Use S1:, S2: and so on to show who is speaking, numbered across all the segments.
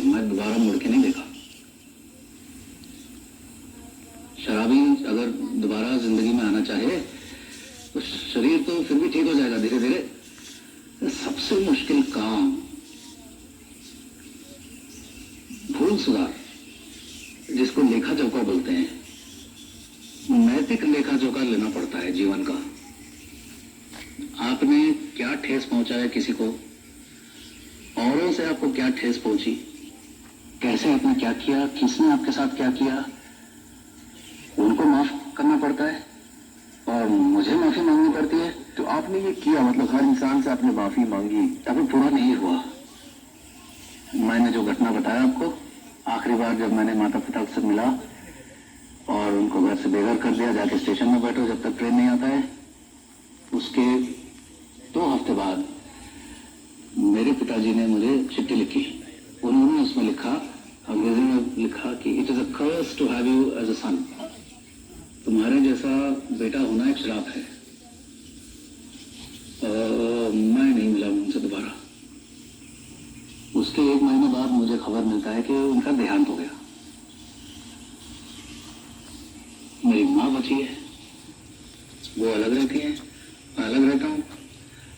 S1: मैं दोबारा मुड़ के नहीं देखा। शराबी अगर दोबारा जिंदगी में आना चाहे तो शरीर तो फिर भी ठीक हो जाएगा धीरे धीरे। सबसे मुश्किल काम भूल सुधार, जिसको लेखा जोखा बोलते हैं, नैतिक लेखा जोखा लेना पड़ता है जीवन का। आपने क्या ठेस पहुंचाया किसी को, औरों से आपको क्या ठेस पहुंची, कैसे आपने क्या किया, किसने आपके साथ क्या किया, उनको माफ करना पड़ता है और मुझे माफी मांगनी पड़ती है।
S2: तो आपने ये किया, मतलब हर इंसान से आपने माफी मांगी।
S1: अभी पूरा नहीं हुआ। मैंने जो घटना बताया आपको, आखिरी बार जब मैंने माता पिता से मिला और उनको घर से बेघर कर दिया, जाके स्टेशन में बैठो जब तक ट्रेन नहीं आता है, उसके 2 हफ्ते बाद मेरे पिताजी ने मुझे चिट्ठी लिखी। उन्होंने उसमें लिखा, अंग्रेजी में लिखा कि it is a curse to have you as a son. तुम्हारे जैसा बेटा होना एक श्राप है। मैं नहीं मिला उनसे दोबारा। उसके 1 महीने बाद मुझे खबर मिलता है कि उनका देहांत हो गया। मेरी माँ बची है, वो अलग रहती है, मैं अलग रहता हूँ।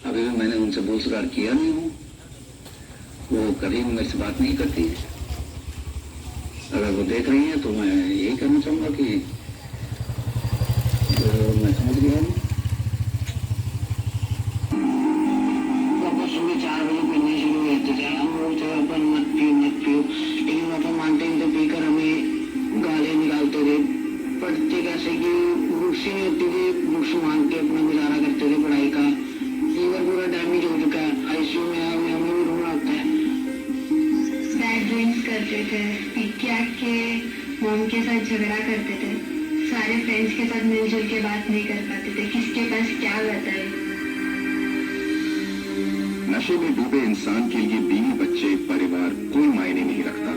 S1: अभी भी मैंने उनसे भूल सुधार किया नहीं हूँ। वो कभी मेरे से बात नहीं करती है। अगर वो देख रही है तो मैं यही कहना चाहूंगा कि मैं समझ गया हूँ। सुबह 4 बजे पीने शुरू हुए थे, हम लोग थे अपन मत पियो, लेकिन वो तो मानते ही थे। पीकर हमें गालियाँ निकालते थे, पढ़ते कैसे कि बुक्स ही नहीं होती थी, बुक्स मांग के अपना गुजारा करते थे पढ़ाई का। लीवर पूरा डैमेज हो चुका है, आईसीयू में हमें भी रोना आता है।
S3: बैड ड्रिंक्स करते थे, पी के आके मॉम के साथ झगड़ा करते थे, सारे फ्रेंड्स के साथ मिलजुल के बात नहीं कर पाते थे, किसके पास क्या बताए।
S2: नशे में डूबे इंसान के लिए बीवी बच्चे परिवार कोई मायने नहीं रखता।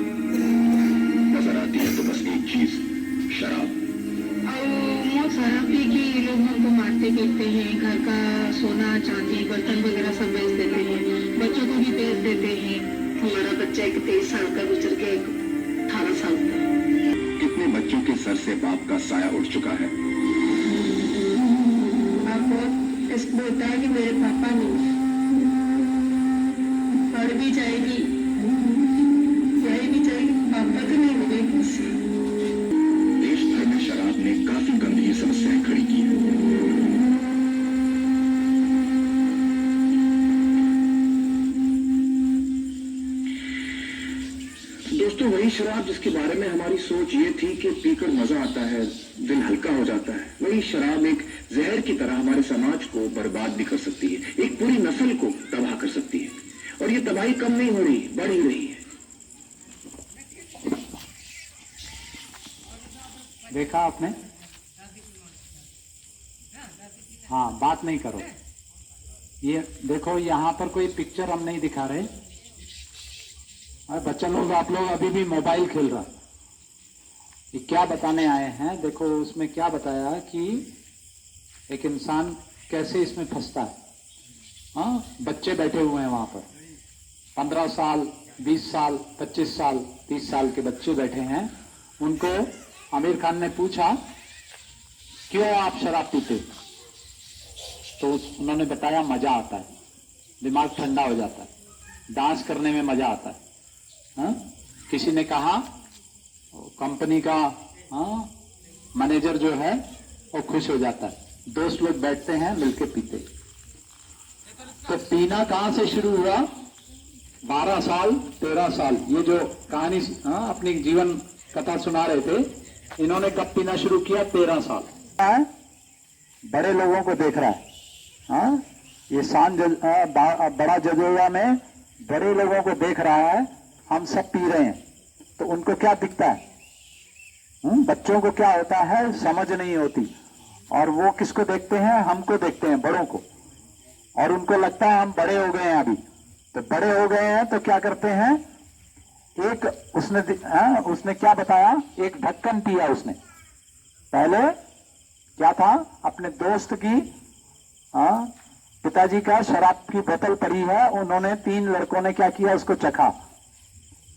S2: नजर आती है तो बस एक चीज, शराब।
S3: शराब पी के ये लोग हमको मारते पीटते हैं, घर का सोना चांदी बर्तन वगैरह सब बेच देते हैं, बच्चों को भी बेच देते हैं। हमारा बच्चा एक 23 साल का गुजर गया, 18 साल का।
S2: कितने बच्चों के सर से बाप का साया उठ चुका है।
S3: आपको इसको होता है कि मेरे पापा नहीं, पढ़ भी जाएगी, यही भी जाएगी, पापा तो नहीं मिलेगी मुझसे।
S2: देश भर में शराब ने काफी गंभीर समस्याएं खड़ी की हैं। दोस्तों, वही शराब जिसके बारे में हमारी सोच ये थी कि पीकर मजा आता है, दिल हल्का हो जाता है, वही शराब एक जहर की तरह हमारे समाज को बर्बाद भी कर सकती है, एक पूरी नस्ल को तबाह कर सकती है। और ये तबाही कम नहीं हो रही, बढ़ ही रही है।
S4: देखा आपने? हाँ, बात नहीं करो। ये देखो, यहाँ पर कोई पिक्चर हम नहीं दिखा रहे। अरे बच्चा लोग, आप लोग अभी भी मोबाइल खेल रहा। ये क्या बताने आए हैं? देखो उसमें क्या बताया कि एक इंसान कैसे इसमें फंसता है। हाँ, बच्चे बैठे हुए हैं वहां पर, 15 साल 20 साल 25 साल 30 साल के बच्चे बैठे हैं। उनको आमिर खान ने पूछा, क्यों आप शराब पीते? तो उन्होंने बताया, मजा आता है, दिमाग ठंडा हो जाता है, डांस करने में मजा आता है। हाँ? किसी ने कहा, कंपनी का मैनेजर जो है वो खुश हो जाता है, दोस्त लोग बैठते हैं मिलके पीते। तो पीना कहां से शुरू हुआ? 12 साल 13 साल, ये जो कहानी अपनी जीवन कथा सुना रहे थे, इन्होंने कब पीना शुरू किया? 13 साल। बड़े लोगों को देख रहा है। हाँ, ये बड़ा जजोया में बड़े लोगों को देख रहा है, हम सब पी रहे हैं, तो उनको क्या दिखता है? बच्चों को क्या होता है, समझ नहीं होती, और वो किसको देखते हैं? हमको देखते हैं, बड़ों को, और उनको लगता है हम बड़े हो गए हैं अभी। तो बड़े हो गए हैं तो क्या करते हैं? एक उसने क्या बताया, एक ढक्कन पिया उसने। पहले क्या था, अपने दोस्त की पिताजी का शराब की बोतल पड़ी है, उन्होंने 3 लड़कों ने क्या किया, उसको चखा,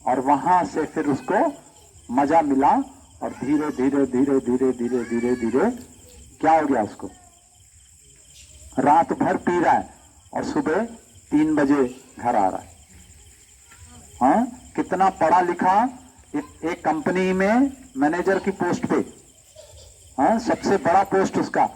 S4: और वहां से फिर उसको मजा मिला और धीरे धीरे धीरे धीरे धीरे धीरे धीरे क्या हो गया, उसको रात भर पी रहा है और सुबह 3 बजे घर आ रहा है। हाँ, कितना पढ़ा लिखा, एक कंपनी में मैनेजर की पोस्ट पे, हाँ, सबसे बड़ा पोस्ट उसका,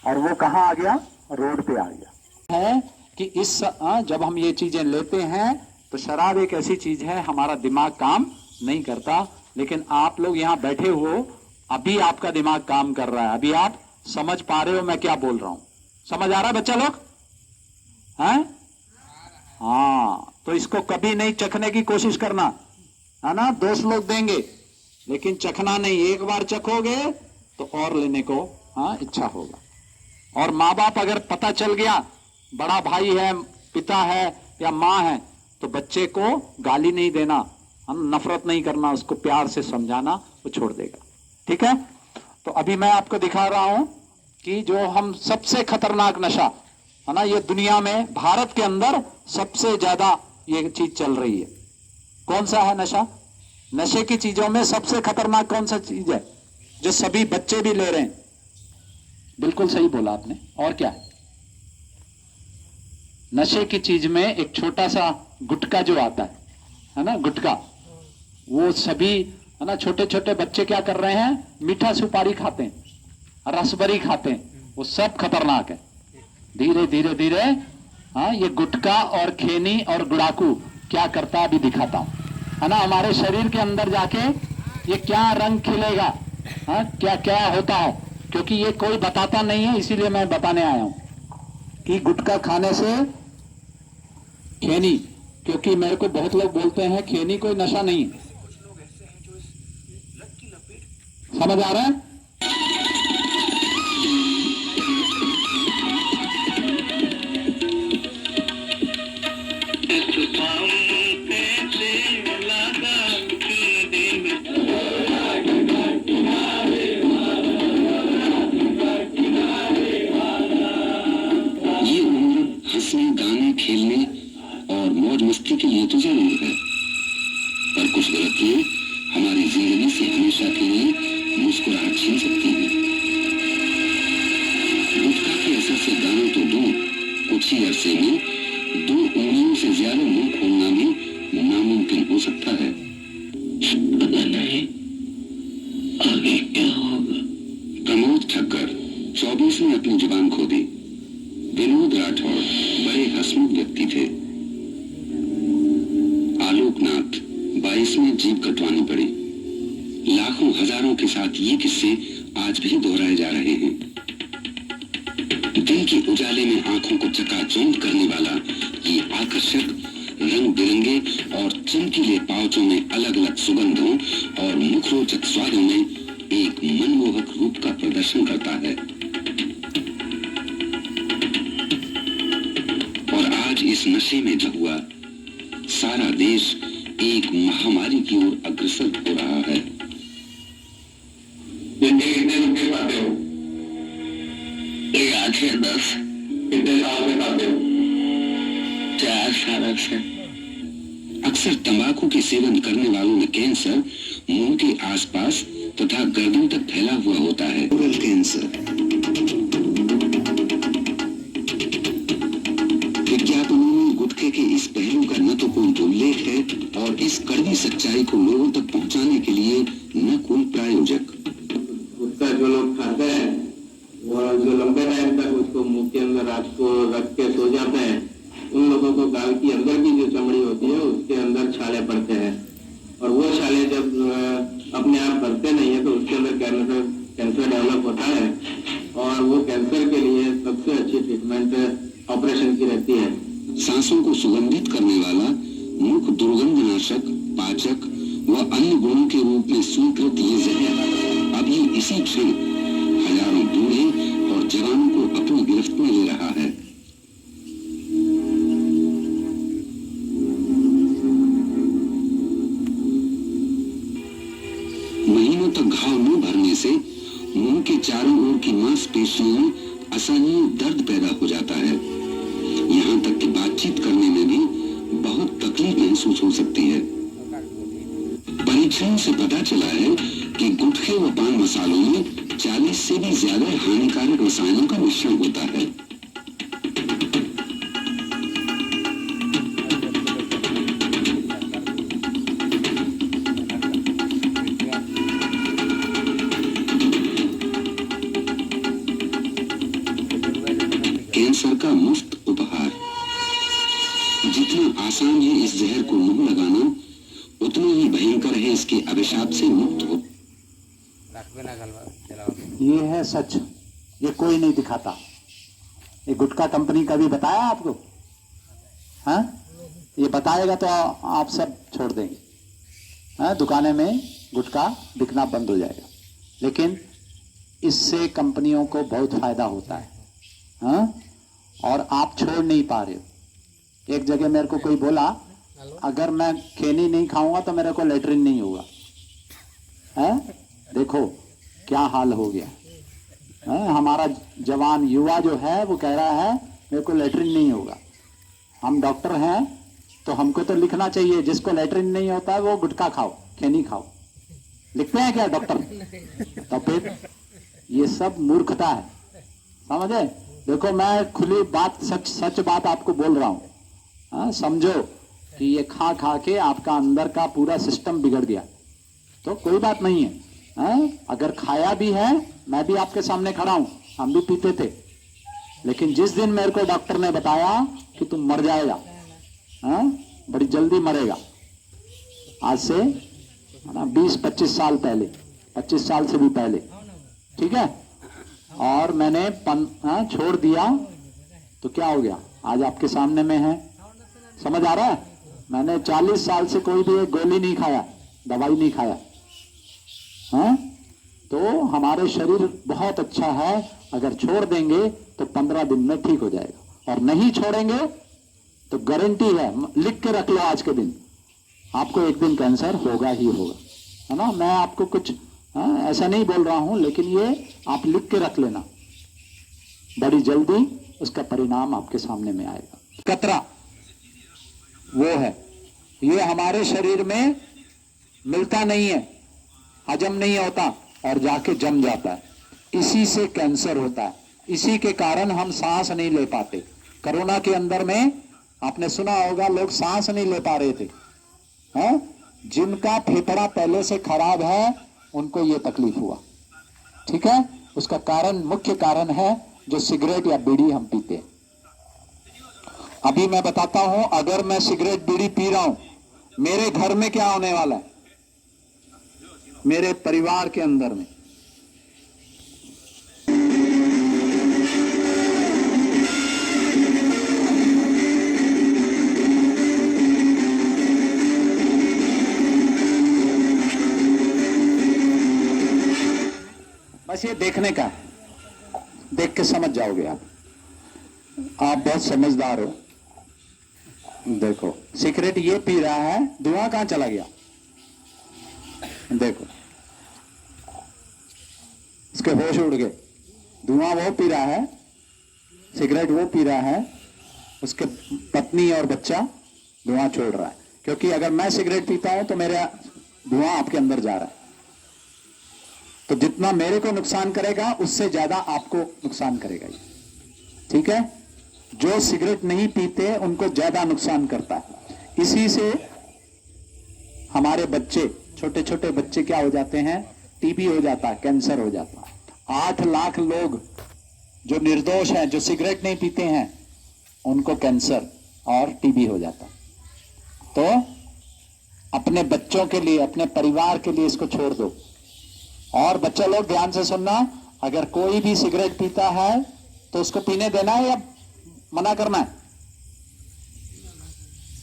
S4: और वो कहां आ गया, रोड पे आ गया। है कि इस जब हम ये चीजें लेते हैं तो शराब एक ऐसी चीज है, हमारा दिमाग काम नहीं करता, लेकिन आप लोग यहां बैठे हो, अभी आपका दिमाग काम कर रहा है, अभी आप समझ पा रहे हो मैं क्या बोल रहा हूं। समझ आ रहा है बच्चा लोग? हैं? हाँ, तो इसको कभी नहीं चखने की कोशिश करना, है ना। दोस्त लोग देंगे लेकिन चखना नहीं, एक बार चखोगे तो और लेने को इच्छा होगा। और माँ बाप अगर पता चल गया, बड़ा भाई है, पिता है या माँ है, तो बच्चे को गाली नहीं देना, नफरत नहीं करना, उसको प्यार से समझाना, वो छोड़ देगा। ठीक है। तो अभी मैं आपको दिखा रहा हूं कि जो हम सबसे खतरनाक नशा है ना, ये दुनिया में भारत के अंदर सबसे ज्यादा ये चीज चल रही है। कौन सा है नशा? नशे की चीजों में सबसे खतरनाक कौन सा चीज है जो सभी बच्चे भी ले रहे हैं? बिल्कुल सही बोला आपने। और क्या है? नशे की चीज में एक छोटा सा गुटखा जो आता है ना, गुटखा, वो सभी है ना, छोटे छोटे बच्चे क्या कर रहे हैं, मीठा सुपारी खाते हैं, रसबरी खाते हैं, वो सब खतरनाक है। धीरे धीरे धीरे ये गुटखा और खैनी और गुड़ाकू क्या करता है अभी दिखाता हूं, है ना। हमारे शरीर के अंदर जाके ये क्या रंग खिलेगा, क्या क्या होता है, क्योंकि ये कोई बताता नहीं है, इसीलिए मैं बताने आया हूं कि गुटखा खाने से खैनी, क्योंकि मेरे को बहुत लोग बोलते हैं खैनी कोई नशा नहीं है। समझ आ रहा है?
S5: ये उम्र हंसने, गाने, खेलने और मौज मस्ती के लिए तो जरूर है, पर कुछ गलतियां हमारी जिंदगी से हमेशा के लिए मुस्कुराहट छीन सकती हैं। गुटखा के असर से गाना तो दूर, कुछ ही अरसे में 2 उंगलियों से ज्यादा मुंह खोलना भी नामुमकिन हो सकता है। पता नहीं आगे क्या होगा। प्रमोद ठक्कर 24 में अपनी जुबान खो दी। विनोद राठौर बड़े हंसमुख व्यक्ति थे। आलोकनाथ 22 में जीभ कटवानी पड़ी। लाखों हजारों के साथ ये किस्से आज भी दोहराए जा रहे हैं। दिन के उजाले में आंखों को चकाचौंध करने वाला ये आकर्षक, रंग बिरंगे और चमकीले पाउचों में अलग अलग सुगंधों और मुखरोचक स्वादों में एक मनमोहक रूप का प्रदर्शन करता है। और आज इस नशे में हुआ सारा देश एक महामारी की ओर अग्रसर हो रहा है। कितने रुपये पाते हो? 8 से 10। कितने साल में पाते हो? 4 साल से। अक्सर तंबाकू के सेवन करने वालों में कैंसर मुंह के आसपास तथा गर्दन तक फैला हुआ होता है। Oral cancer. विज्ञापनों में गुटखे के इस पहलू का न तो कोई उल्लेख है और इस कड़वी सच्चाई को लोगों तक पहुंचाने के लिए न कोई प्रायोजक।
S6: गुटखा जो लोग खाते हैं और जो लंबे टाइम तक उसको मुंह के अंदर रात को रख के सो जाते हैं, उन लोगों को गाल की अंदर की जो चमड़ी होती है उसके अंदर छाले पड़ते हैं, और वो छाले जब अपने आप भरते नहीं है तो उसके अंदर कैंसर डेवलप होता है, और वो कैंसर के लिए सबसे अच्छी ट्रीटमेंट ऑपरेशन की रहती है।
S5: सांसों को सुगंधित करने वाला, मुख दुर्गंधनाशक, पाचक व अन्य गुणों के रूप में स्वीकृत ये जहर अभी इसी क्षण हजारों बूढ़े और जवानों को अपनी गिरफ्त में ले रहा है। महीनों तक घाव न भरने से मुंह के चारों ओर की मांसपेशियों में असहनीय दर्द पैदा हो जाता है। यहाँ तक कि बातचीत करने में भी बहुत तकलीफ महसूस हो सकती है। परीक्षण से पता चला है कि गुटखे व पान मसालों में 40 से भी ज्यादा हानिकारक रसायनों का मिश्रण होता है। कैंसर का मुफ्त उपहार। जितना आसान है इस जहर को मुंह लगाना, उतना ही भयंकर है इसके अभिशाप से मुक्त हो।
S4: ये है सच, ये कोई नहीं दिखाता। ये गुटखा कंपनी का भी बताया आपको? हाँ, ये बताएगा तो आप सब छोड़ देंगे। हाँ, दुकानें में गुटखा बिकना बंद हो जाएगा। लेकिन इससे कंपनियों को बहुत फायदा होता है। हाँ, और आप छोड़ नहीं पा रहे हो। एक जगह मेरे को कोई बोला, अगर मैं खैनी नहीं खाऊंगा तो मेरे को लेटरिन नहीं होगा। है, देखो क्या हाल हो गया है। हमारा जवान युवा जो है वो कह रहा है मेरे को लेटरिन नहीं होगा। हम डॉक्टर हैं तो हमको तो लिखना चाहिए जिसको लेटरिन नहीं होता है वो गुटखा खाओ, खैनी खाओ। लिखते हैं क्या डॉक्टर? तो फिर ये सब मूर्खता है, समझे? देखो मैं खुली बात, सच बात आपको बोल रहा हूं। समझो कि ये खा खा के आपका अंदर का पूरा सिस्टम बिगड़ गया तो कोई बात नहीं है। अगर खाया भी है, मैं भी आपके सामने खड़ा हूं, हम भी पीते थे। लेकिन जिस दिन मेरे को डॉक्टर ने बताया कि तुम मर जाएगा, बड़ी जल्दी मरेगा, आज से 20-25 साल पहले, 25 साल से भी पहले, ठीक है, और मैंने छोड़ दिया तो क्या हो गया? आज आपके सामने में है। समझ आ रहा है? मैंने 40 साल से कोई भी एक गोली नहीं खाया, दवाई नहीं खाया। हाँ, तो हमारे शरीर बहुत अच्छा है। अगर छोड़ देंगे तो 15 दिन में ठीक हो जाएगा, और नहीं छोड़ेंगे तो गारंटी है, लिख के रख लो आज के दिन, आपको एक दिन कैंसर होगा ही होगा। है ना? मैं आपको कुछ ऐसा नहीं बोल रहा हूं, लेकिन ये आप लिख के रख लेना, बड़ी जल्दी उसका परिणाम आपके सामने में आएगा। कतरा वो है, ये हमारे शरीर में मिलता नहीं है, हजम नहीं होता और जाके जम जाता है। इसी से कैंसर होता है। इसी के कारण हम सांस नहीं ले पाते। कोरोना के अंदर में आपने सुना होगा लोग सांस नहीं ले पा रहे थे। हैं? जिनका फेफड़ा पहले से खराब है उनको ये तकलीफ हुआ। ठीक है, उसका कारण, मुख्य कारण है जो सिगरेट या बीड़ी हम पीते हैं। अभी मैं बताता हूं, अगर मैं सिगरेट बीड़ी पी रहा हूं, मेरे घर में क्या होने वाला है, मेरे परिवार के अंदर में। बस ये देखने का, देख के समझ जाओगे आप बहुत समझदार हो। देखो सिगरेट ये पी रहा है, धुआं कहां चला गया? देखो इसके होश उड़ गए। धुआं वो पी रहा है, सिगरेट वो पी रहा है, उसके पत्नी और बच्चा धुआं छोड़ रहा है। क्योंकि अगर मैं सिगरेट पीता हूं तो मेरा धुआं आपके अंदर जा रहा है, तो जितना मेरे को नुकसान करेगा उससे ज्यादा आपको नुकसान करेगा ये। ठीक है, जो सिगरेट नहीं पीते उनको ज्यादा नुकसान करता है। इसी से हमारे बच्चे, छोटे छोटे बच्चे क्या हो जाते हैं? टीबी हो जाता है, कैंसर हो जाता है। 8 लाख लोग जो निर्दोष हैं, जो सिगरेट नहीं पीते हैं, उनको कैंसर और टीबी हो जाता है। तो अपने बच्चों के लिए, अपने परिवार के लिए इसको छोड़ दो। और बच्चे लोग ध्यान से सुनना, अगर कोई भी सिगरेट पीता है तो उसको पीने देना है या मना करना है?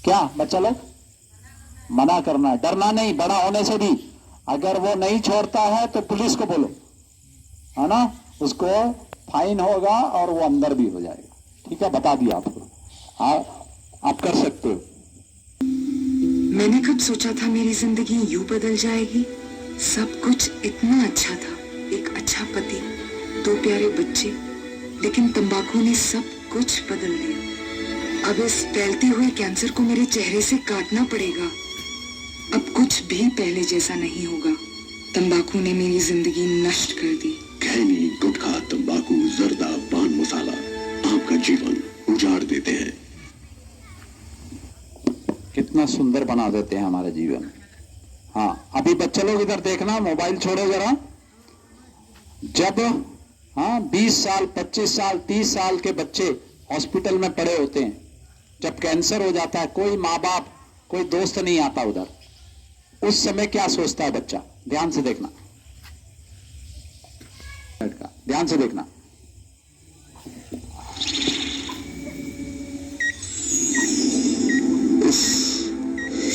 S4: क्या बच्चा लोग? मना करना है, डरना नहीं। बड़ा होने से भी अगर वो नहीं छोड़ता है तो पुलिस को बोलो, है ना, उसको फाइन होगा और वो अंदर भी हो जाएगा। ठीक है, बता दिया आपको, आप कर सकते हो।
S7: मैंने कब सोचा था मेरी जिंदगी यूं बदल जाएगी। सब कुछ इतना अच्छा था, एक अच्छा पति, 2 प्यारे बच्चे, लेकिन तंबाकू ने सब कुछ बदल दिया। अब इस फैलते हुए कैंसर को मेरे चेहरे से काटना पड़ेगा। अब कुछ भी पहले जैसा नहीं होगा। तंबाकू ने मेरी जिंदगी नष्ट कर दी।
S8: खैनी, गुटखा, तंबाकू, जर्दा, पान मसाला आपका जीवन उजाड़ देते हैं।
S4: कितना सुंदर बना देते हैं हमारा जीवन। हाँ, अभी बच्चे लोग इधर देखना, मोबाइल छोड़ो जरा। जब 20 साल, 25 साल, 30 साल के बच्चे हॉस्पिटल में पड़े होते हैं, जब कैंसर हो जाता है, कोई माँ बाप, कोई दोस्त नहीं आता उधर, उस समय क्या सोचता है बच्चा? ध्यान से देखना, ध्यान से देखना।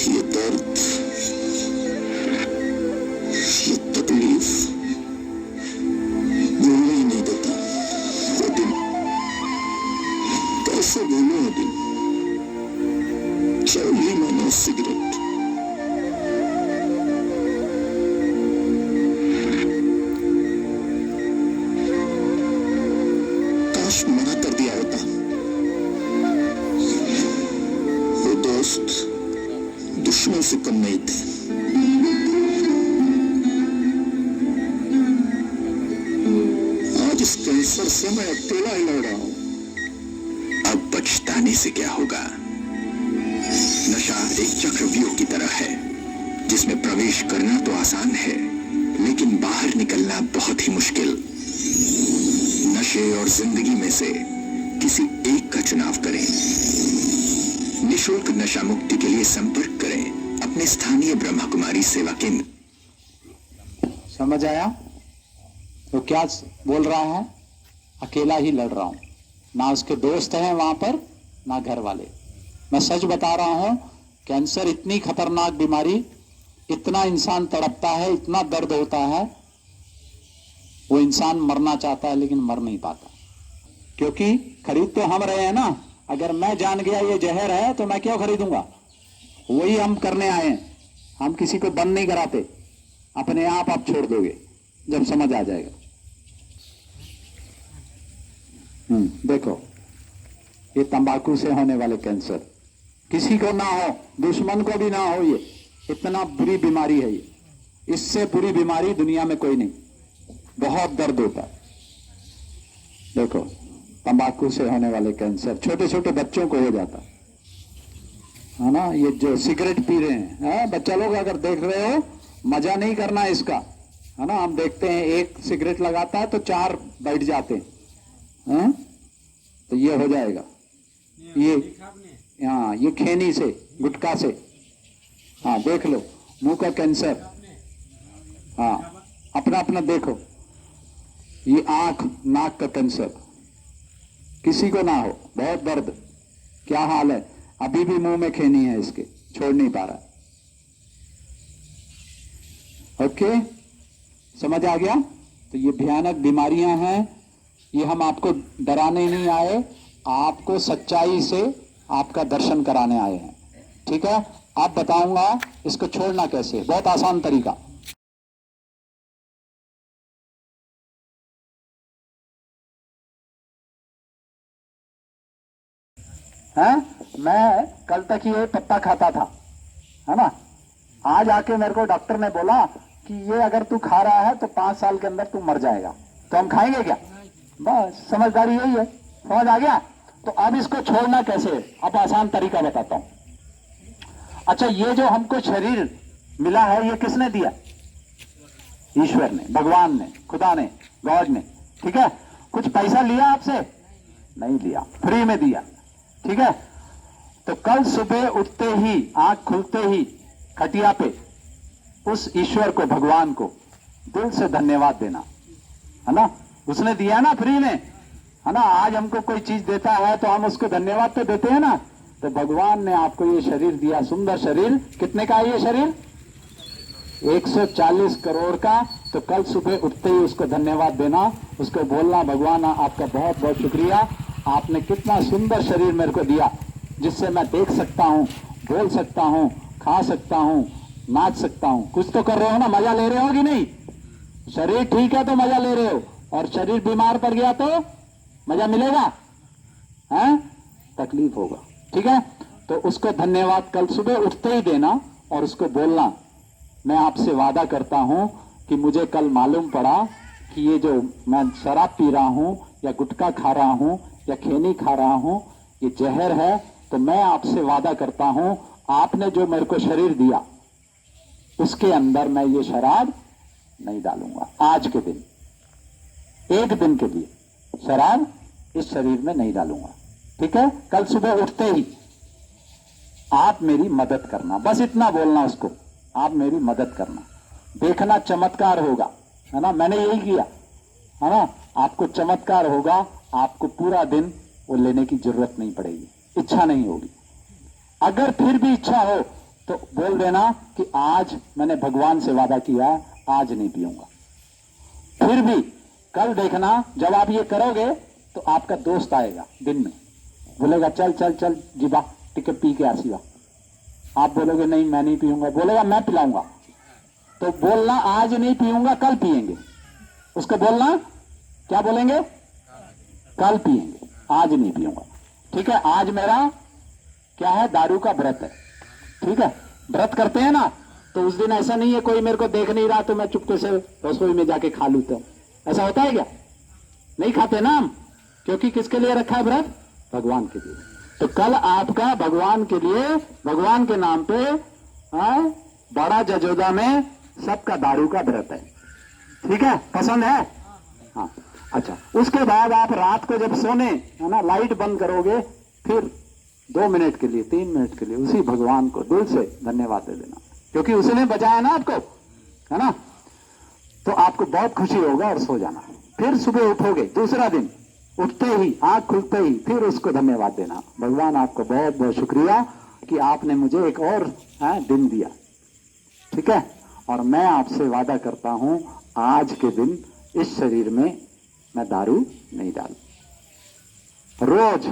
S8: ये दर्द, ये तकलीफ भूलने ही नहीं देता। वो दिन कैसे भूलूं? वो दिन चल ली मैंने सिगरेट। काश मना कर दिया होता। वो दोस्त दुश्मन से कम नहीं थे। आज इस कैंसर से मैं अकेला ही लड़ रहा हूं। अब पछताने से क्या होगा? नशा एक चक्रव्यूह की तरह है, जिसमें प्रवेश करना तो आसान है, लेकिन बाहर निकलना बहुत ही मुश्किल। नशे और जिंदगी में से किसी एक का चुनाव करें। निशुल्क नशा मुक्ति के लिए संपर्क करें अपने स्थानीय ब्रह्मा कुमारी सेवा केंद्र।
S4: समझ आया? तो क्या बोल रहा है? अकेला ही लड़ रहा हूं, ना उसके दोस्त हैं वहां पर, ना घर वाले। मैं सच बता रहा हूं, कैंसर इतनी खतरनाक बीमारी, इतना इंसान तड़पता है, इतना दर्द होता है, वो इंसान मरना चाहता है लेकिन मर नहीं पाता। क्योंकि खरीद तो हम रहे हैं ना। अगर मैं जान गया ये जहर है तो मैं क्यों खरीदूंगा? वही हम करने आए हैं। हम किसी को बंद नहीं कराते, अपने आप छोड़ दोगे जब समझ आ जाएगा। देखो, ये तंबाकू से होने वाले कैंसर किसी को ना हो, दुश्मन को भी ना हो, ये इतना बुरी बीमारी है। ये इससे बुरी बीमारी दुनिया में कोई नहीं। बहुत दर्द होता है। देखो, तंबाकू से होने वाले कैंसर छोटे छोटे बच्चों को हो जाता है ना। ये जो सिगरेट पी रहे हैं, बच्चा लोग अगर देख रहे हो, मजा नहीं करना इसका, है ना। हम देखते हैं एक सिगरेट लगाता है तो 4 बैठ जाते हैं, तो ये हो जाएगा। ये खैनी से, गुटखा से, देख लो, मुंह का कैंसर, अपना अपना देखो। ये आंख नाक का कैंसर किसी को ना हो, बहुत दर्द, क्या हाल है। अभी भी मुंह में खैनी है इसके, छोड़ नहीं पा रहा। ओके, समझ आ गया? तो ये भयानक बीमारियां हैं। ये हम आपको डराने नहीं आए, आपको सच्चाई से आपका दर्शन कराने आए हैं। ठीक है, आप बताऊंगा इसको छोड़ना कैसे, बहुत आसान तरीका। मैं कल तक ये पत्ता खाता था, है ना। आज आके मेरे को डॉक्टर ने बोला कि ये अगर तू खा रहा है तो 5 साल के अंदर तू मर जाएगा, तो हम खाएंगे क्या? बस समझदारी यही है, समझ आ गया? तो अब इसको छोड़ना कैसे, अब आसान तरीका बताता हूं। अच्छा, ये जो हमको शरीर मिला है, ये किसने दिया? ईश्वर ने, भगवान ने, खुदा ने, गॉड ने। ठीक है, कुछ पैसा लिया आपसे? नहीं लिया, फ्री में दिया। ठीक है, तो कल सुबह उठते ही, आंख खुलते ही, खटिया पे उस ईश्वर को, भगवान को दिल से धन्यवाद देना, है ना। उसने दिया ना फ्री में, है ना। आज हमको कोई चीज देता है तो हम उसको धन्यवाद तो देते हैं ना। तो भगवान ने आपको ये शरीर दिया, सुंदर शरीर। कितने का है ये शरीर? 140 करोड़ का। तो कल सुबह उठते ही उसको धन्यवाद देना, उसको बोलना, भगवान आपका बहुत बहुत शुक्रिया, आपने कितना सुंदर शरीर मेरे को दिया, जिससे मैं देख सकता हूँ, बोल सकता हूँ, खा सकता हूँ, नाच सकता हूँ। कुछ तो कर रहे हो ना, मजा ले रहे हो कि नहीं? शरीर ठीक है तो मजा ले रहे हो, और शरीर बीमार पड़ गया तो मजा मिलेगा? हैं? तकलीफ होगा। ठीक है, तो उसको धन्यवाद कल सुबह उठते ही देना, और उसको बोलना मैं आपसे वादा करता हूं कि मुझे कल मालूम पड़ा कि ये जो मैं शराब पी रहा हूं या गुटखा खा रहा हूं या खैनी खा रहा हूं ये जहर है, तो मैं आपसे वादा करता हूं आपने जो मेरे को शरीर दिया उसके अंदर मैं ये शराब नहीं डालूंगा। आज के दिन, एक दिन के लिए शराब इस शरीर में नहीं डालूंगा। ठीक है? कल सुबह उठते ही आप मेरी मदद करना, बस इतना बोलना उसको, आप मेरी मदद करना, देखना चमत्कार होगा, है ना? मैंने यही किया, है ना? आपको चमत्कार होगा, आपको पूरा दिन वो लेने की जरूरत नहीं पड़ेगी, इच्छा नहीं होगी। अगर फिर भी इच्छा हो तो बोल देना कि आज मैंने भगवान से वादा किया, आज नहीं पीऊंगा। फिर भी कल देखना, जब आप ये करोगे तो आपका दोस्त आएगा दिन में, बोलेगा चल चल चल जीबा टिकट पी के आसीगा। आप बोलोगे नहीं मैं नहीं पीऊंगा, बोलेगा मैं पिलाऊंगा। तो बोलना आज नहीं पीऊंगा, कल पिएंगे। उसको बोलना, क्या बोलेंगे? कल पिएंगे, आज नहीं पीऊंगा। ठीक है? आज मेरा क्या है? दारू का व्रत है। ठीक है? व्रत करते हैं ना, तो उस दिन ऐसा नहीं है कोई मेरे को देख नहीं रहा तो मैं चुपके से रसोई में जाके खा लूता हूं। ऐसा होता है क्या? नहीं खाते ना हम, क्योंकि किसके लिए रखा है व्रत? भगवान के लिए। तो कल आपका भगवान के लिए, भगवान के नाम पे बड़ा जजोदा में सबका दारू का व्रत है। ठीक है? पसंद है? हाँ, अच्छा। उसके बाद आप रात को जब सोने, है ना, लाइट बंद करोगे, फिर 2 मिनट के लिए, 3 मिनट के लिए उसी भगवान को दिल से धन्यवाद दे देना, क्योंकि उसने बचाया ना आपको, है ना? तो आपको बहुत खुशी होगा और सो जाना। फिर सुबह उठोगे, दूसरा दिन उठते ही, आंख खुलते ही फिर उसको धन्यवाद देना, भगवान आपको बहुत बहुत शुक्रिया कि आपने मुझे एक और दिन दिया। ठीक है? और मैं आपसे वादा करता हूं आज के दिन इस शरीर में मैं दारू नहीं डालू। रोज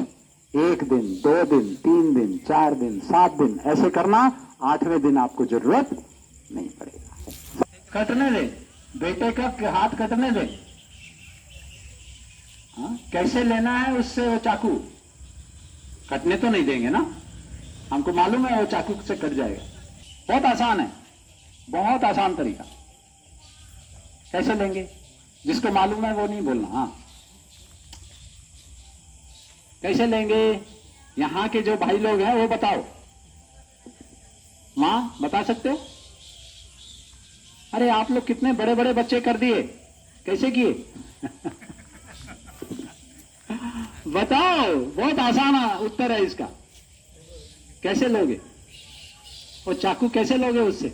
S4: 1 दिन, 2 दिन, 3 दिन, 4 दिन, 7 दिन ऐसे करना, 8वें दिन आपको जरूरत नहीं पड़ेगा। कटने दे बेटे का हाथ, कटने दे। हाँ? कैसे लेना है उससे वो चाकू? कटने तो नहीं देंगे ना, हमको मालूम है वो चाकू से कट जाएगा। बहुत आसान है, बहुत आसान तरीका। कैसे लेंगे? जिसको मालूम है वो नहीं बोलना। हाँ, कैसे लेंगे? यहां के जो भाई लोग हैं वो बताओ। मां बता सकते हो? अरे आप लोग कितने बड़े बड़े बच्चे कर दिए, कैसे किए? बताओ, बहुत आसान उत्तर है इसका। कैसे लोगे? वो चाकू कैसे लोगे? उससे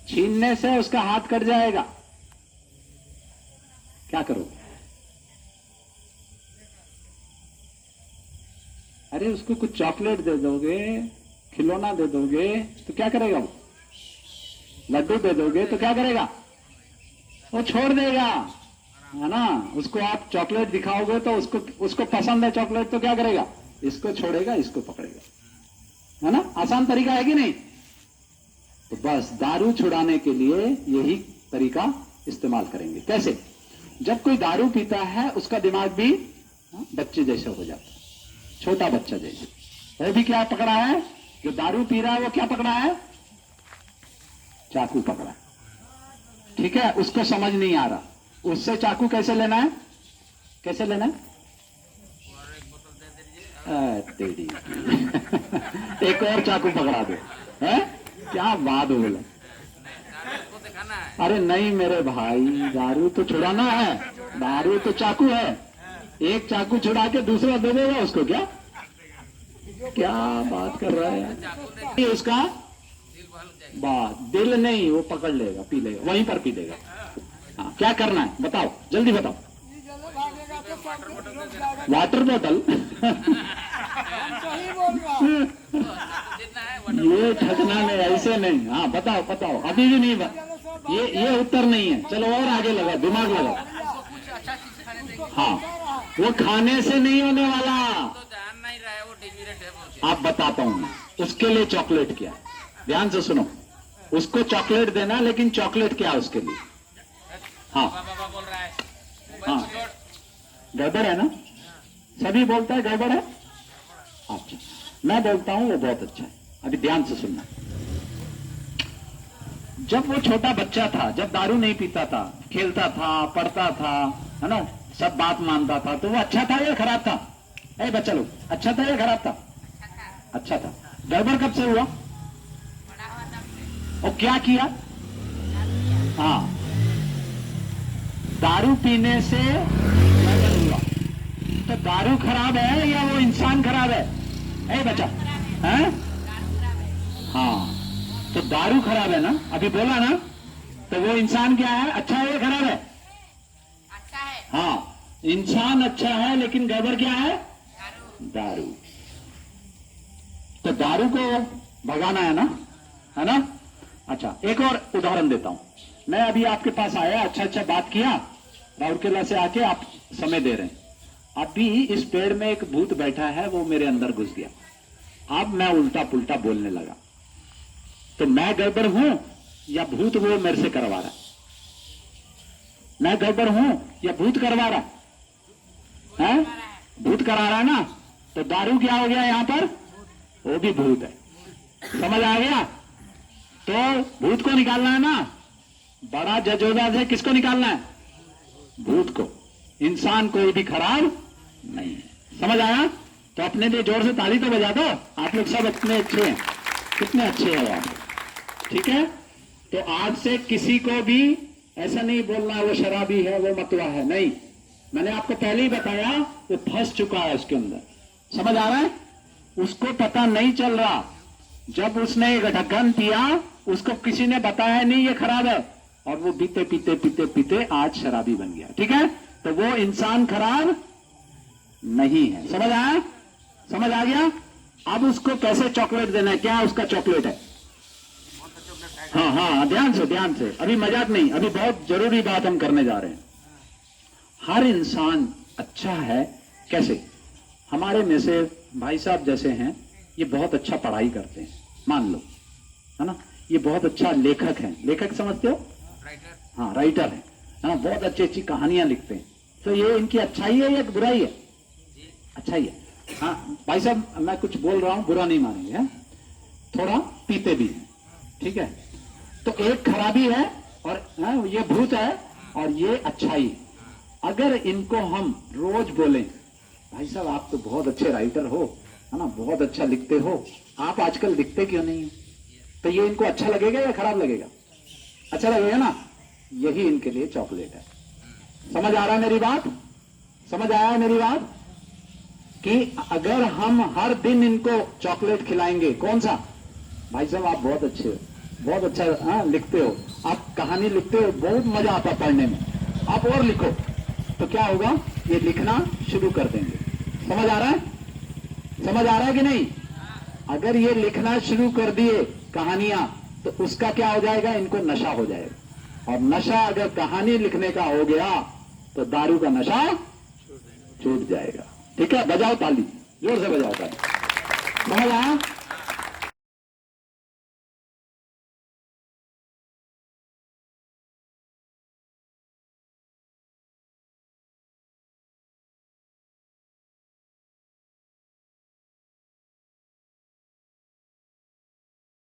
S4: छीनने से उसका हाथ कट जाएगा। क्या करोगे? अरे उसको कुछ चॉकलेट दे दोगे, खिलौना दे दोगे तो क्या करेगा वो? लड्डू दे दोगे तो क्या करेगा? वो छोड़ देगा, है ना? उसको आप चॉकलेट दिखाओगे तो उसको पसंद है चॉकलेट, तो क्या करेगा? इसको छोड़ेगा, इसको पकड़ेगा, है ना? आसान तरीका है कि नहीं? तो बस दारू छुड़ाने के लिए यही तरीका इस्तेमाल करेंगे। कैसे? जब कोई दारू पीता है उसका दिमाग भी बच्चे जैसा हो जाता है, छोटा बच्चा जैसा। वो भी क्या पकड़ा है? जो दारू पी रहा है वो क्या पकड़ा है? चाकू पकड़ा है। ठीक है? उसको समझ नहीं आ रहा, उससे चाकू कैसे लेना है? कैसे लेना है? तेरी एक और चाकू पकड़ा दो, है? क्या बात बोला? अरे नहीं मेरे भाई, दारू तो छुड़ाना है, दारू तो चाकू है। एक चाकू छुड़ा के दूसरा दे देगा उसको। क्या बात कर रहा है? ये उसका बात, दिल नहीं, वो पकड़ लेगा, पी लेगा, वहीं पर पी लेगा। हाँ, क्या करना है बताओ, जल्दी बताओ। वाटर बोतल ये ठगना नहीं, ऐसे नहीं। हाँ बताओ बताओ, अभी भी नहीं ये उत्तर नहीं है। चलो और आगे लगा, दिमाग लगा। हाँ, वो खाने से नहीं होने वाला, आप बताता हूं मैं। उसके लिए चॉकलेट क्या है, ध्यान से सुनो। उसको चॉकलेट देना, लेकिन चॉकलेट क्या है उसके लिए? हाँ हाँ, गड़बड़ है ना? सभी बोलता है गड़बड़ है। अच्छा, मैं बोलता हूं वो बहुत अच्छा है। अभी ध्यान से सुनना। जब वो छोटा बच्चा था, जब दारू नहीं पीता था, खेलता था, पढ़ता था, है ना, सब बात मानता था, तो वो अच्छा था या खराब था? ए बच्चा लोग, अच्छा था या खराब था? अच्छा था। गड़बड़ कब से हुआ? और क्या किया? हाँ, दारू पीने से गड़बड़ हुआ। तो दारू खराब है या वो इंसान खराब है? ए बच्चा, हैं? हाँ, तो दारू खराब है ना, अभी बोला ना, तो वो इंसान क्या है, अच्छा है या खराब है?
S9: अच्छा है।
S4: हाँ, इंसान अच्छा है, लेकिन गड़बड़ क्या है? दारू। तो दारू को भगाना है ना? अच्छा, एक और उदाहरण देता हूं। मैं अभी आपके पास आया, अच्छा बात किया, राउरकेला से आके आप समय दे रहे हैं। अभी इस पेड़ में एक भूत बैठा है, वो मेरे अंदर घुस गया। अब मैं उल्टा पुल्टा बोलने लगा, तो मैं गड़बड़ हूं या भूत वो मेरे से करवा रहा? मैं गड़बड़ हूं या भूत करवा रहा है? भूत करा रहा है ना। तो दारू क्या हो गया यहां पर? वो भी भूत है। समझ आ गया? तो भूत को निकालना है ना, बड़ा जजोदा से किसको निकालना है? भूत को। इंसान कोई भी खराब नहीं है। समझ आया? तो अपने लिए जोर से ताली तो बजा दो। आप लोग सब इतने अच्छे हैं, कितने अच्छे हैं आप, ठीक है? तो आज से किसी को भी ऐसा नहीं बोलना वो शराबी है, वो मतवा है, नहीं। मैंने आपको पहले ही बताया, वो फंस चुका है उसके अंदर। समझ आ रहा है? उसको पता नहीं चल रहा। जब उसने एक ढक्कन पिया, उसको किसी ने बताया नहीं ये खराब है, और वो पीते पीते पीते पीते आज शराबी बन गया। ठीक है? तो वो इंसान खराब नहीं है। समझ आया? समझ आ गया? अब उसको कैसे चॉकलेट देना है, क्या उसका चॉकलेट है? हाँ, ध्यान से, अभी मजाक नहीं, अभी बहुत जरूरी बात हम करने जा रहे हैं। हर इंसान अच्छा है। कैसे? हमारे में से भाई साहब जैसे हैं, ये बहुत अच्छा पढ़ाई करते हैं, मान लो, है ना, ये बहुत अच्छा लेखक है। लेखक समझते हो? हाँ, राइटर है, हाँ, बहुत अच्छी अच्छी कहानियां लिखते हैं। तो ये इनकी अच्छाई है या बुराई है? अच्छाई है। हाँ भाई साहब, मैं कुछ बोल रहा हूं, बुरा नहीं मानेंगे, है? थोड़ा पीते भी हैं, ठीक है? तो एक खराबी है और ये भूत है और ये अच्छाई है। अगर इनको हम रोज बोलें, भाई साहब आप तो बहुत अच्छे राइटर हो, है ना, बहुत अच्छा लिखते हो, आप आजकल लिखते क्यों नहीं हो? तो ये इनको अच्छा लगेगा या खराब लगेगा? अच्छा लगेगा ना। यही इनके लिए चॉकलेट है। समझ आ रहा है मेरी बात? समझ आया है मेरी बात? कि अगर हम हर दिन इनको चॉकलेट खिलाएंगे, कौन सा, भाई साहब आप बहुत अच्छे हो, बहुत अच्छा लिखते हो, आप कहानी लिखते हो, बहुत मजा आता पढ़ने में, आप और लिखो, तो क्या होगा? ये लिखना शुरू कर देंगे। समझ आ रहा है? समझ आ रहा है कि नहीं? अगर ये लिखना शुरू कर दिए कहानियां, तो उसका क्या हो जाएगा? इनको नशा हो जाएगा। और नशा अगर कहानी लिखने का हो गया, तो दारू का नशा छूट जाएगा। ठीक है? बजाओ ताली, जोर से बजाओ ताली। समझ आया?